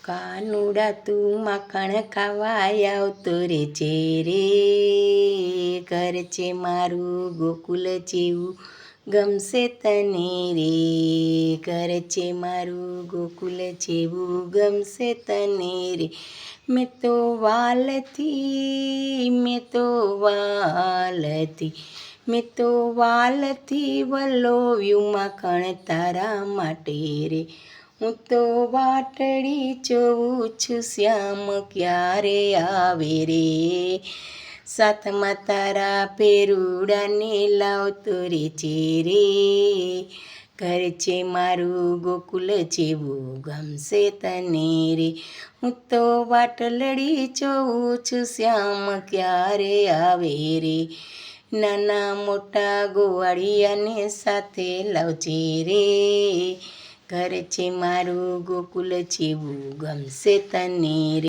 કાનુડા તું માખણ ખાવા આવતો રે છે રે, ઘર છે મારું ગોકુલ જેવું ગમશે તને રે, ઘર છે મારું ગોકુલ જેવું ગમશે તને રે. મેં તો વાલથી મેં તો વાલથી વલોવ્યું માખણ તારા માટે રે. હું તો વાટડી જોઉં છું શ્યામ ક્યારે આવે રે, સાથમાં તારા પેરુડાને લાવતો રે છે રે, ઘર છે મારું ગોકુલ જેવું ગમશે તને રે. હું તો વાટલડી જોઉં છું શ્યામ ક્યારે આવે રે, નાના મોટા ગોવાળિયાને સાથે લાવજે રે, ઘર છે મારું ગોકુલ જેવું ગમશે તને રે.